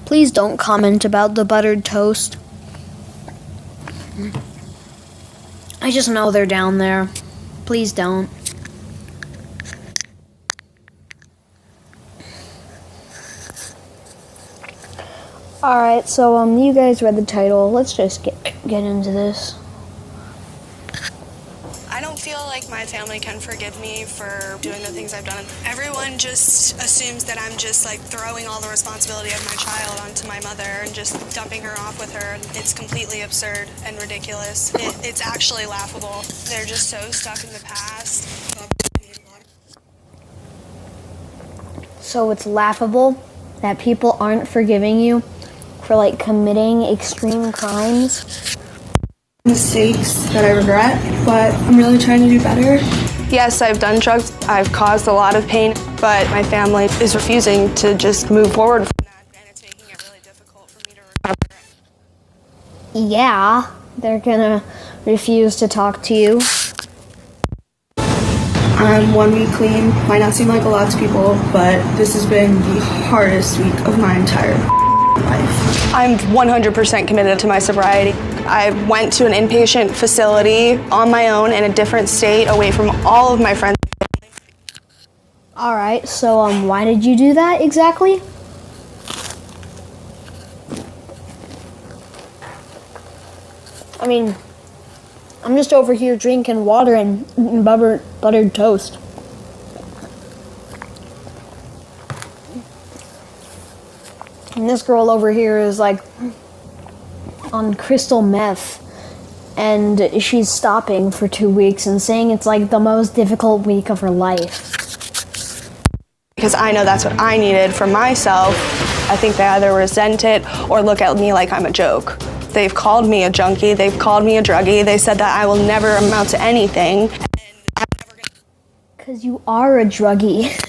Please don't comment about the buttered toast. I just know they're down there. Please don't. Alright, so you guys read the title. Let's just get into this. I don't feel like my family can forgive me for doing the things I've done. Everyone just assumes that I'm just like throwing all the responsibility of my child onto my mother and just dumping her off with her. It's completely absurd and ridiculous. It's actually laughable. They're just so stuck in the past. So it's laughable that people aren't forgiving you for like committing extreme crimes. Mistakes that I regret, but I'm really trying to do better. Yes, I've done drugs. I've caused a lot of pain, but my family is refusing to just move forward from that, and it's making it really difficult for me to recover. Yeah, they're gonna refuse to talk to you. I'm 1 week clean. Might not seem like a lot to people, but this has been the hardest week of my entire life. I'm 100% committed to my sobriety. I went to an inpatient facility on my own in a different state, away from all of my friends. All right, so why did you do that exactly? I mean, I'm just over here drinking water and eating buttered toast. And this girl over here is like on crystal meth, and she's stopping for 2 weeks and saying it's like the most difficult week of her life. Because I know that's what I needed for myself. I think they either resent it or look at me like I'm a joke. They've called me a junkie, they've called me a druggie, they said that I will never amount to anything. Because you are a druggie.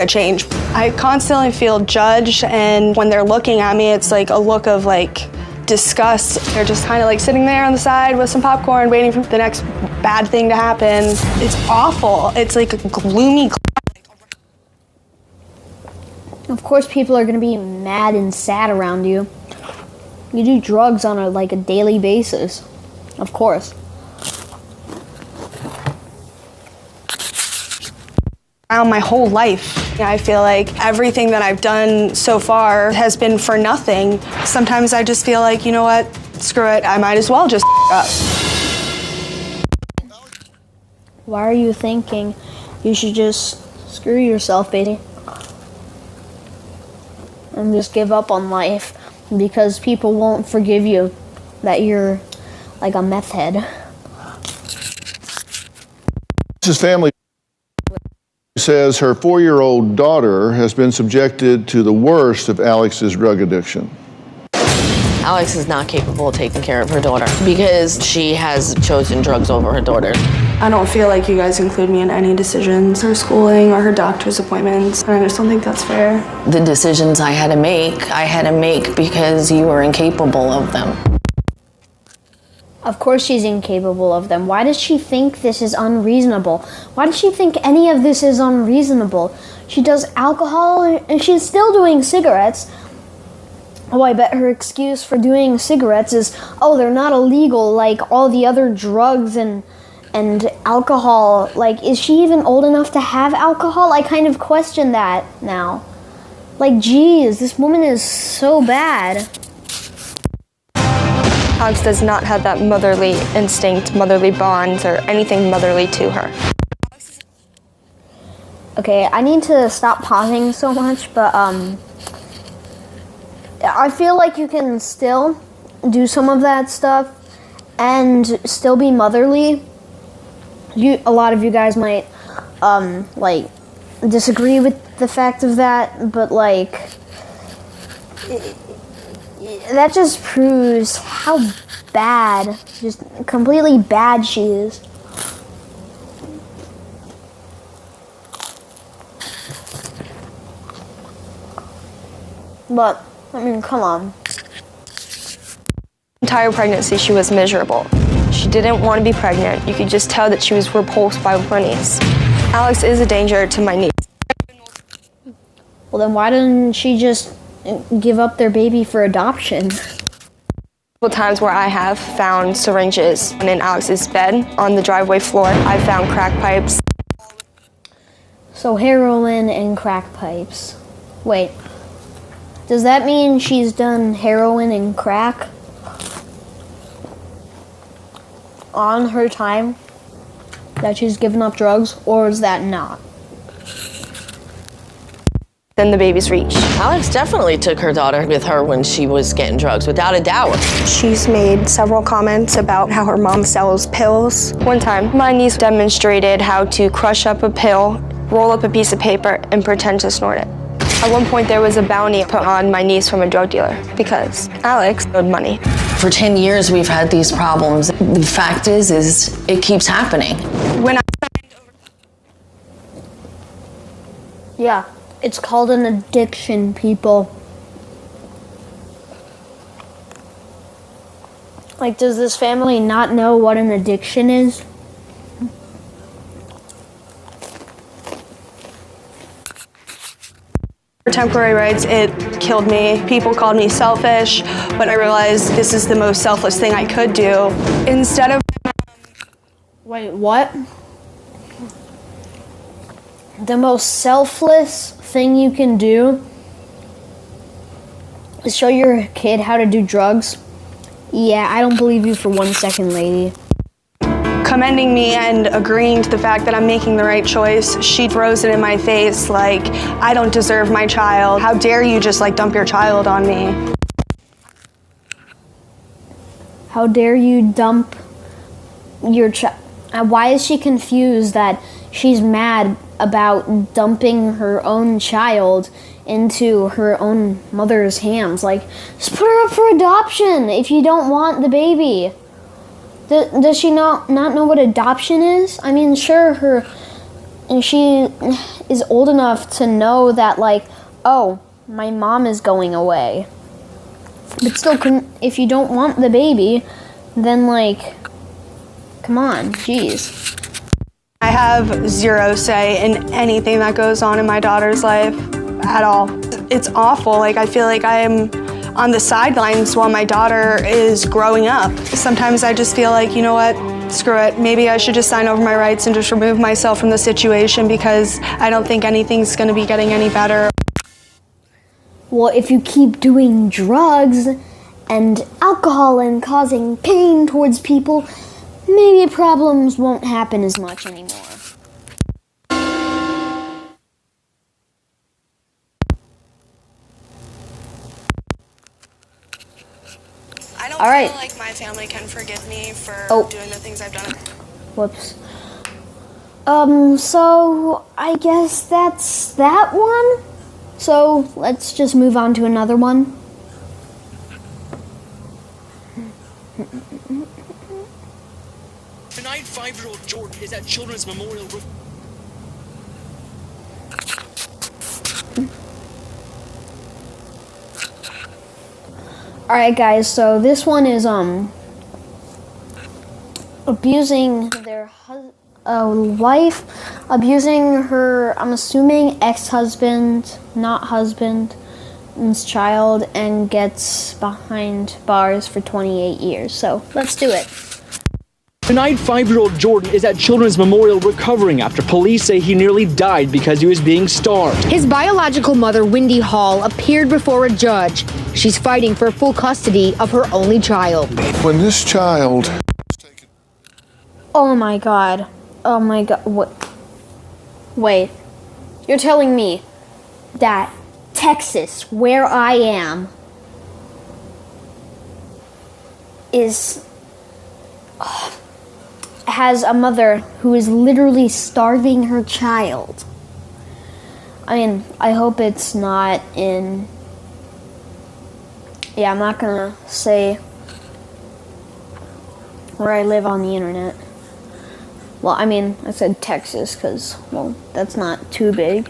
A change. I constantly feel judged, and when they're looking at me, it's like a look of like disgust. They're just kind of like sitting there on the side with some popcorn waiting for the next bad thing to happen. It's awful. It's like a gloomy. Of course people are going to be mad and sad around you. You do drugs on a daily basis. Of course. Around my whole life. I feel like everything that I've done so far has been for nothing. Sometimes I just feel like, you know what, screw it, I might as well just up. Why are you thinking you should just screw yourself, Beatty? And just give up on life because people won't forgive you that you're like a meth head. His family says her 4-year-old daughter has been subjected to the worst of Alex's drug addiction. Alex is not capable of taking care of her daughter because she has chosen drugs over her daughter. I don't feel like you guys include me in any decisions, her schooling or her doctor's appointments, and I just don't think that's fair. The decisions I had to make because you were incapable of them. Of course she's incapable of them. Why does she think this is unreasonable? Why does she think any of this is unreasonable? She does alcohol and she's still doing cigarettes. Oh, I bet her excuse for doing cigarettes is, oh, they're not illegal like all the other drugs and alcohol. Like, is she even old enough to have alcohol? I kind of question that now. Like, geez, this woman is so bad. Alex does not have that motherly instinct, motherly bonds, or anything motherly to her. Okay, I need to stop pausing so much, but I feel like you can still do some of that stuff and still be motherly. A lot of you guys might disagree with the fact of that, but that just proves how bad, just completely bad she is. But, I mean, come on. Entire pregnancy, she was miserable. She didn't want to be pregnant. You could just tell that she was repulsed by my niece. Alex is a danger to my niece. Well, then why didn't she just give up their baby for adoption. Times where I have found syringes in Alex's bed on the driveway floor. I found crack pipes. So heroin and crack pipes. Wait, does that mean she's done heroin and crack on her time that she's given up drugs, or is that not? Then the baby's reach. Alex definitely took her daughter with her when she was getting drugs, without a doubt. She's made several comments about how her mom sells pills. One time, my niece demonstrated how to crush up a pill, roll up a piece of paper, and pretend to snort it. At one point, there was a bounty put on my niece from a drug dealer because Alex owed money. For 10 years, we've had these problems. The fact is it keeps happening. When I Yeah, it's called an addiction, people. Like, does this family not know what an addiction is? For temporary rights, it killed me. People called me selfish, but I realized this is the most selfless thing I could do. Instead of Wait, what? The most selfless thing you can do is show your kid how to do drugs? Yeah, I don't believe you for 1 second, lady. commending me and agreeing to the fact that I'm making the right choice, she throws it in my face like, I don't deserve my child. How dare you just like dump your child on me? How dare you dump your child? Why is she confused that she's mad about dumping her own child into her own mother's hands? Like, just put her up for adoption if you don't want the baby. Does she not know what adoption is? I mean, sure, she is old enough to know that, like, oh, my mom is going away. But still, if you don't want the baby, then, like, come on, jeez. I have zero say in anything that goes on in my daughter's life at all. It's awful. Like, I feel like I am on the sidelines while my daughter is growing up. Sometimes I just feel like, you know what, screw it. Maybe I should just sign over my rights and just remove myself from the situation because I don't think anything's going to be getting any better. Well, if you keep doing drugs and alcohol and causing pain towards people, maybe problems won't happen as much anymore. I All right. feel like my family can forgive me for doing the things I've done. Whoops. So I guess that's that one. So let's just move on to another one. Tonight, 5-year-old Jordan is at Children's Memorial. Alright guys, so this one is abusing their wife, abusing her, I'm assuming, ex-husband, not husband's child, and gets behind bars for 28 years. So let's do it. Tonight, 5-year-old Jordan is at Children's Memorial recovering after police say he nearly died because he was being starved. His biological mother, Wendy Hall, appeared before a judge. She's fighting for full custody of her only child. When this child... Oh my god. Oh my god. What? Wait. You're telling me that Texas, where I am, has a mother who is literally starving her child. I mean, I hope it's not in... Yeah, I'm not gonna say where I live on the internet. Well, I mean, I said Texas because, well, that's not too big.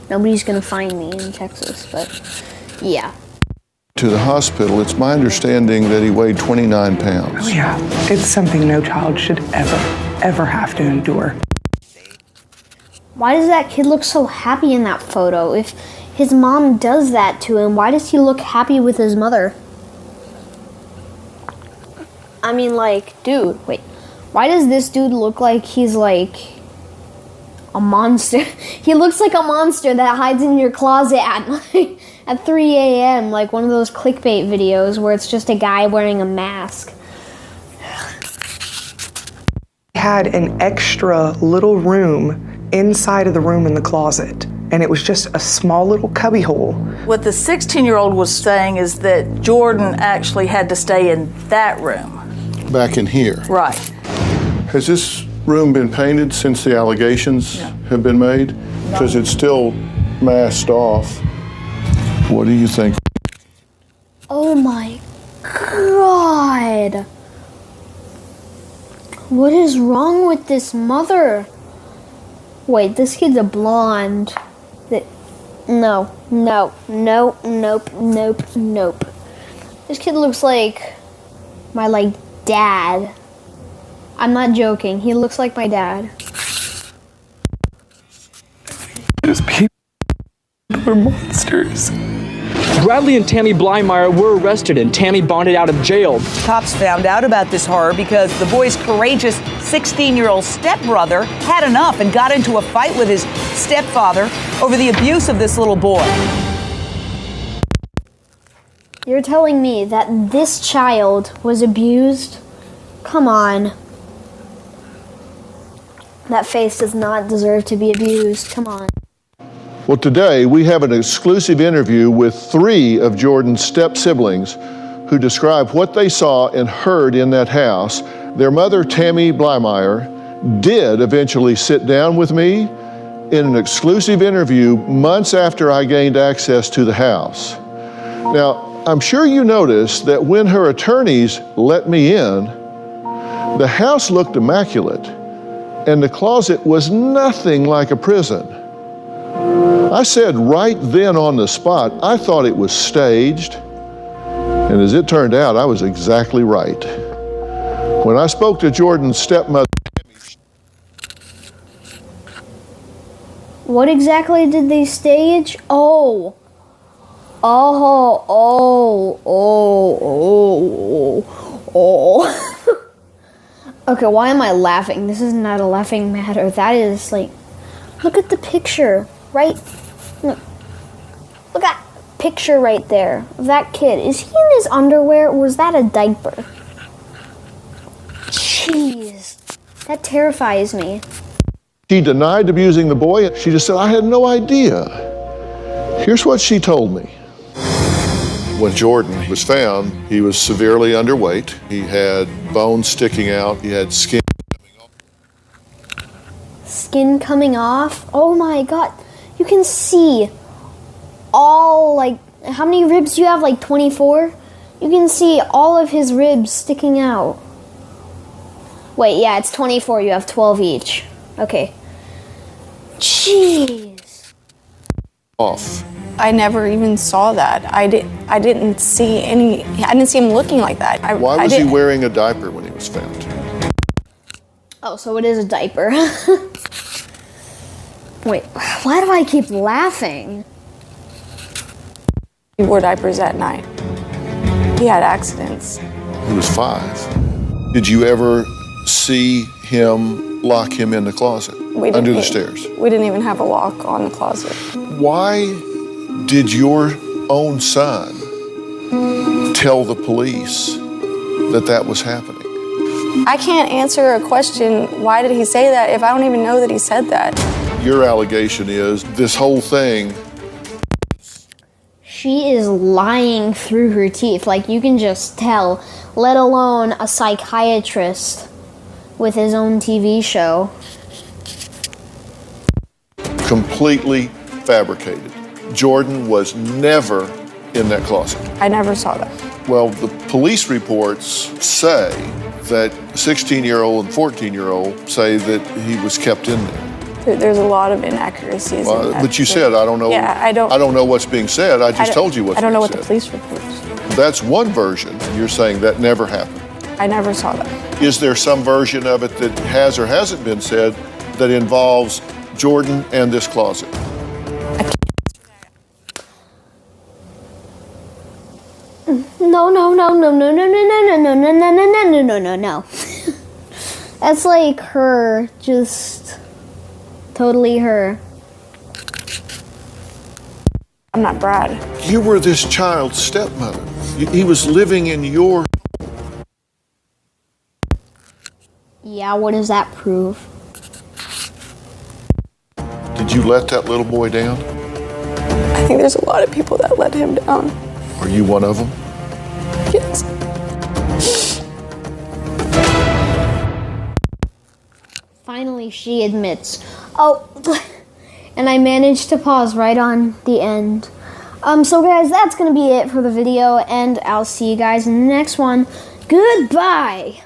Nobody's gonna find me in Texas, but yeah. To the hospital, it's my understanding that he weighed 29 pounds. Oh yeah, it's something no child should ever have to endure. Why does that kid look so happy in that photo? If his mom does that to him, why does he look happy with his mother? I mean, like, dude, wait. Why does this dude look like he's like a monster? He looks like a monster that hides in your closet at 3 a.m. like one of those clickbait videos where it's just a guy wearing a mask. Had an extra little room inside of the room in the closet, and it was just a small little cubby hole. What the 16-year-old was saying is that Jordan actually had to stay in that room. Back in here. Right. Has this room been painted since the allegations have been made? Because it's still masked off. What do you think? Oh my God. What is wrong with this mother? Wait, this kid's a blonde. No. Nope. This kid looks like my, dad. I'm not joking. He looks like my dad. Those people are monsters. Bradley and Tammy Blymeyer were arrested and Tammy bonded out of jail. Cops found out about this horror because the boy's courageous 16-year-old stepbrother had enough and got into a fight with his stepfather over the abuse of this little boy. You're telling me that this child was abused? Come on. That face does not deserve to be abused. Come on. Well, today we have an exclusive interview with 3 of Jordan's step-siblings who describe what they saw and heard in that house. Their mother, Tammy Blymeyer, did eventually sit down with me in an exclusive interview months after I gained access to the house. Now, I'm sure you noticed that when her attorneys let me in, the house looked immaculate, and the closet was nothing like a prison. I said right then on the spot, I thought it was staged, and as it turned out, I was exactly right. When I spoke to Jordan's stepmother, What exactly did they stage? Okay, why am I laughing? This is not a laughing matter. That is look at the picture, right? Look at that picture right there of that kid. Is he in his underwear or was that a diaper? Jeez, that terrifies me. she denied abusing the boy. She just said, I had no idea. Here's what she told me. When Jordan was found, he was severely underweight. He had bones sticking out. He had skin coming off. Skin coming off? Oh my God. You can see all, how many ribs do you have? 24? You can see all of his ribs sticking out. Wait, yeah, it's 24. You have 12 each. Okay. Jeez. Off. I never even saw that. I didn't see him looking like that. Why was he wearing a diaper when he was found? Oh, so it is a diaper. Wait, why do I keep laughing? He wore diapers at night. He had accidents. He was 5. Did you ever see him lock him in the closet under the stairs? We didn't even have a lock on the closet. Why did your own son tell the police that was happening? I can't answer a question, why did he say that, if I don't even know that he said that. Your allegation is this whole thing. She is lying through her teeth. You can just tell, let alone a psychiatrist with his own TV show. Completely fabricated. Jordan was never in that closet. I never saw that. Well, the police reports say that 16-year-old and 14-year-old say that he was kept in there. There's a lot of inaccuracies. In that. But you said, I don't know. Yeah, I don't know what's being said. I just told you what's being said. I don't know what the police reports. That's one version. You're saying that never happened. I never saw that. Is there some version of it that has or hasn't been said that involves Jordan and this closet? No. That's like her, just totally her. I'm not Brad. You were this child's stepmother. He was living in your... Yeah, what does that prove? Did you let that little boy down? I think there's a lot of people that let him down. Are you one of them? Yes. Finally, she admits. Oh, and I managed to pause right on the end. So guys, that's going to be it for the video, and I'll see you guys in the next one. Goodbye!